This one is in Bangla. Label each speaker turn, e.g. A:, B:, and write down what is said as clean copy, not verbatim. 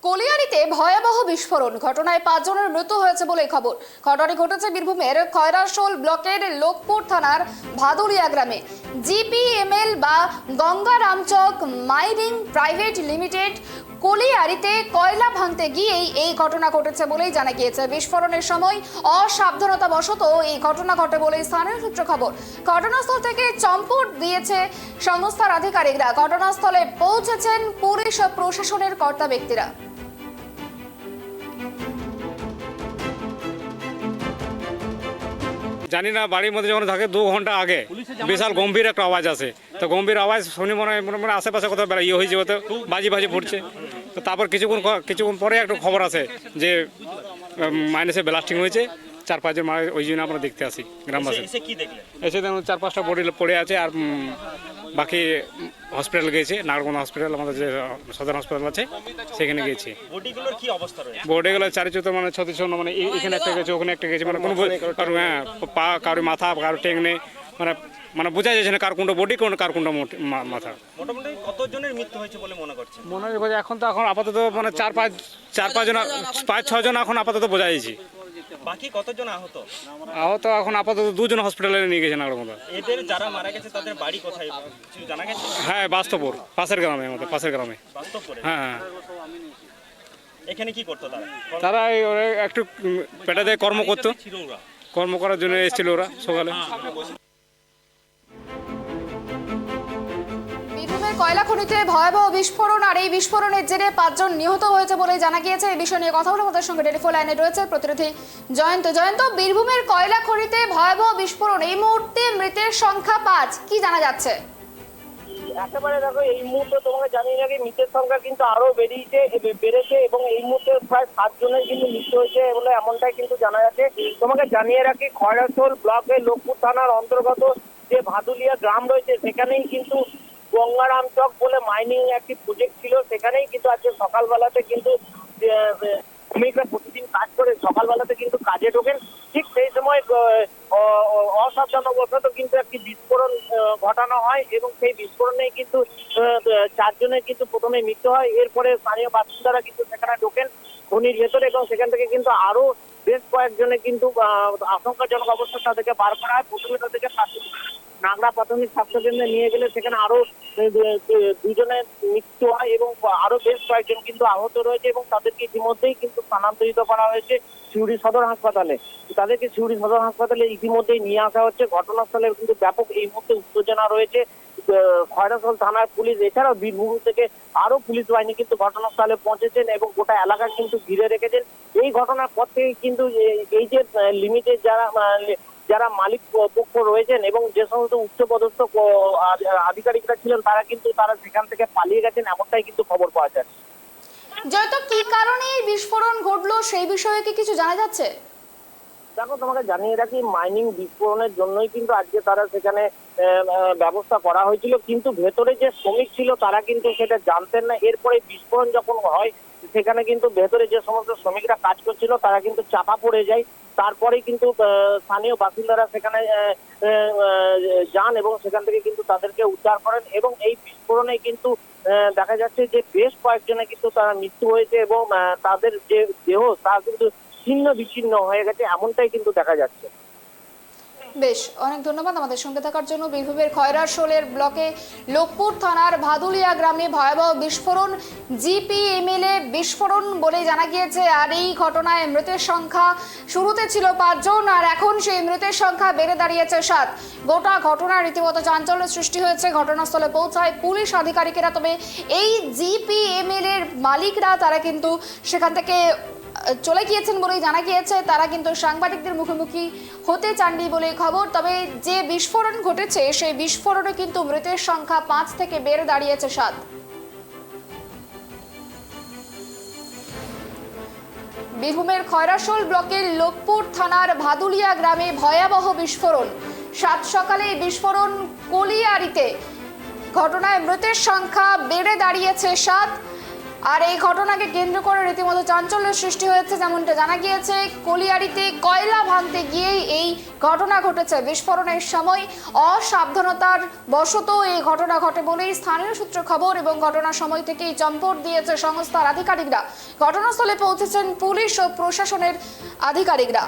A: কলিয়ারিতে ভয়াবহ বিস্ফোরণ ঘটনায় ৫ জনের মৃত্যু হয়েছে বলে খবর। ঘটনাটি ঘটেছে বীরভূমের খয়রাশোল ব্লকের লোকপুর থানার ভাদুরিয়া গ্রামে। জিপিএমএল বা Ganga Ramchak mining private limited কলিয়ারিতে কয়লা ভাঙতে গিয়েই এই ঘটনা ঘটেছে বলেই জানা গিয়েছে। বিস্ফোরণের সময় অসাবধানতাবশত এই ঘটনা ঘটে বলে স্থানীয় সূত্রে খবর। ঘটনাস্থল থেকে চম্পট দিয়েছে সংস্থার আধিকারিকরা। ঘটনাস্থলে পৌঁছেছেন পুলিশ ও প্রশাসনের কর্তা ব্যক্তিরা।
B: জানি না, বাড়ির মধ্যে যখন থাকে 2 ঘন্টা আগে বিশাল গম্ভীর একটা আওয়াজ আসে। তো গম্ভীর আওয়াজ শুনি মনে হয় আশেপাশে কোথাও ইয়ে হয়েছে, হয়তো বাজি ফুটছে। তো তারপর কিছুক্ষণ পরে একটা খবর আসে যে মাইনাসে ব্লাস্টিং হয়েছে, 4-5 জন মারা। ওই জন্য আমরা দেখতে আসি গ্রামবাসী। এসে দেখুন 4-5টা বডি পড়ে আছে, আর বাকি হসপিটাল গিয়েছে। নাগরকোনা হসপিটাল, আমাদের যে সদর হাসপাতাল আছে সেখানে গিয়েছে।
C: বডিগুলোর কি অবস্থা রয়েছে?
B: বডিগুলো চারিচুতো মানে ছত্রিশ, মানে এখানে একটা গেছে, ওখানে একটা গেছে, মানে কোনো পা, কারোর মাথা, কারোর টেক নেই। মানে বোঝা যাচ্ছে না কার কোনটা বডি, কার কোনটা মাথা।
C: মোটামুটি কতজনের মৃত্যু হয়েছে বলে মনে করছেন?
B: মনে হয় এখন আপাতত মানে 4-5 জন, 5-6 জন এখন আপাতত বোঝা যাচ্ছে।
C: বাকি কতজন আহত?
B: এখন আপাতত 2 জন হসপিটালে নিয়ে গেছে নাগরকোনা।
C: এদের যারা মারা গেছে তাদের বাড়ি কোথায় কিছু জানা গেছে?
B: হ্যাঁ, বাস্তবপুর, পাশের গ্রামে, আমাদের পাশের গ্রামে।
C: বাস্তবপুরে?
B: হ্যাঁ।
C: এখানে কি করতো তারা?
B: তারা একটু পেটা দিয়ে কর্ম করার জন্য এসেছিল ওরা সকালে।
A: বীরভূমের কয়লা খনিতে ভয়াবহ বিস্ফোরণ, আর এই বিস্ফোরণের জেরে 5 জন নিহত হয়েছে বলে জানা গিয়েছে। এই বিষয় নিয়ে কথা বলে আমাদের সঙ্গে টেলিফোন লাইনে রয়েছে প্রতিনিধি জয়ন্ত। বীরভূমের কয়লা খনিতে ভয়াবহ বিস্ফোরণ, এই মুহূর্তে মৃতের সংখ্যা 5, কি জানা যাচ্ছে?
D: একেবারে দেখো, এই মুহূর্তে তোমাকে জানিয়ে রাখি মৃতের সংখ্যা কিন্তু আরো বেড়েছে এবং এই মুহূর্তে প্রায় 7 জনের কিন্তু মৃত্যু হয়েছে বলে এমনটাই কিন্তু জানা যাচ্ছে। তোমাকে জানিয়ে রাখি খয়রাশোল ব্লকের লোকপুর থানার অন্তর্গত যে ভাদুলিয়া গ্রাম রয়েছে সেখানেই কিন্তু গঙ্গারামচক বলে মাইনিং একটি প্রজেক্ট ছিল। সেখানেই কিন্তু আজকে সকালবেলাতে কিন্তু শ্রমিকরা প্রতিদিন কাজ করে সকালবেলাতে কিন্তু কাজে ঢোকেন। ঠিক সেই সময় অসাবধানতাবশত কিন্তু একটি বিস্ফোরণ ঘটানো হয় এবং সেই বিস্ফোরণেই কিন্তু 4 জনের কিন্তু প্রথমে মৃত্যু হয়। এরপরে স্থানীয় বাসিন্দারা কিন্তু সেখানে ঢোকেন খনির ভেতরে এবং সেখান থেকে কিন্তু আরো বেশ কয়েকজনে কিন্তু আশঙ্কাজনক অবস্থা তাদেরকে বার করা হয়। প্রথমে তাদেরকে নাগরা প্রাথমিক স্বাস্থ্য কেন্দ্রে নিয়ে গেলে সেখানে আরো 2 জনের মৃত্যু হয় এবং আরো বেশ কয়েকজন কিন্তু আহত রয়েছে এবং তাদেরকে ইতিমধ্যেই কিন্তু স্থানান্তরিত করা হয়েছে সিউড়ি সদর হাসপাতালে। তাদেরকে সিউড়ি সদর হাসপাতালে ইতিমধ্যেই নিয়ে আসা হচ্ছে। ঘটনাস্থলে কিন্তু ব্যাপক এই মুহূর্তে উত্তেজনা রয়েছে। খয়রাশোল থানার পুলিশ এছাড়াও বীরভূম থেকে আরো পুলিশ বাহিনী কিন্তু ঘটনাস্থলে পৌঁছেছেন এবং গোটা এলাকা কিন্তু ঘিরে রেখেছেন। এই ঘটনার পর থেকে কিন্তু এই যে লিমিটেড যারা মালিক পক্ষ রয়েছেন এবং যে সমস্ত উচ্চপদস্থ আধিকারিকরা ছিলেন তারা সেখান থেকে পালিয়ে গেছেন, এমনটাই কিন্তু খবর পাওয়া যায়।
A: জয়তো, কি কারণে এই বিস্ফোরণ ঘটলো সেই বিষয়ে কি কিছু জানা যাচ্ছে?
D: দেখো, তোমাকে জানিয়ে রাখি মাইনিং বিস্ফোরণের জন্যই কিন্তু আজকে তারা সেখানে ব্যবস্থা করা হয়েছিল, কিন্তু ভেতরে যে শ্রমিক ছিল তারা কিন্তু সেটা জানতেন না। এরপরে বিস্ফোরণ যখন হয় সেখানে কিন্তু ভেতরে যে সমস্ত শ্রমিকরা কাজ করছিল তারা কিন্তু চাপা পড়ে যায়। তারপরেই কিন্তু স্থানীয় বাসিন্দারা সেখানে যান এবং সেখান থেকে কিন্তু তাদেরকে উদ্ধার করেন এবং এই বিস্ফোরণে কিন্তু দেখা যাচ্ছে যে বেশ কয়েকজনের কিন্তু তারা মৃত্যু হয়েছে এবং তাদের যে দেহ তা কিন্তু ছিন্ন বিচ্ছিন্ন হয়ে গেছে, এমনটাই কিন্তু দেখা যাচ্ছে।
A: বেশ, অনেক ধন্যবাদ আমাদের সঙ্গে থাকার জন্য। বীরভূমের খয়রাশোলের ব্লকে লোকপুর থানার ভাদুলিয়া গ্রামে ভয়াবহ বিস্ফোরণ, জিপিএমএল এ বিস্ফোরণ বলে জানা গিয়েছে। আর এই ঘটনায় মৃতের সংখ্যা শুরুতে ছিল 5 জন, আর এখন সেই মৃতের সংখ্যা বেড়ে দাঁড়িয়েছে 7। গোটা ঘটনার রীতিমতো চাঞ্চল্যের সৃষ্টি হয়েছে। ঘটনাস্থলে পৌঁছায় পুলিশ আধিকারিকেরা, তবে এই জিপিএমএল এর মালিকরা তারা কিন্তু সেখান থেকে চলে গিয়েছেন বলেই জানা গিয়েছে। তারা কিন্তু সাংবাদিকদের মুখোমুখি হতে চাননি বলে খবর। তবে যে বিস্ফোরণ ঘটেছে সেই বিস্ফোরণে কিন্তু মৃতের সংখ্যা 5 থেকে বেড়ে দাঁড়িয়েছে 7। বীরভূমের খয়রাশোল ব্লকের লোকপুর থানার ভাদুলিয়া গ্রামে ভয়াবহ বিস্ফোরণ। 7 সকালে এই বিস্ফোরণ কলিয়ারিতে। ঘটনায় মৃতের সংখ্যা বেড়ে দাঁড়িয়েছে 7। আর এই ঘটনাকে কেন্দ্র করে রীতিমতো চাঞ্চল্যের সৃষ্টি হয়েছে। যেমনটা জানা গিয়েছে, কলিয়ারিতে কয়লা ভাঙতে গিয়েই এই ঘটনা ঘটেছে। বিস্ফোরণের সময় অসাবধানতার বশত এই ঘটনা ঘটে বলেই স্থানীয় সূত্রে খবর, এবং ঘটনার সময় থেকেই চম্পট দিয়েছে সংস্থার আধিকারিকরা। ঘটনাস্থলে পৌঁছেছেন পুলিশ ও প্রশাসনের আধিকারিকরা।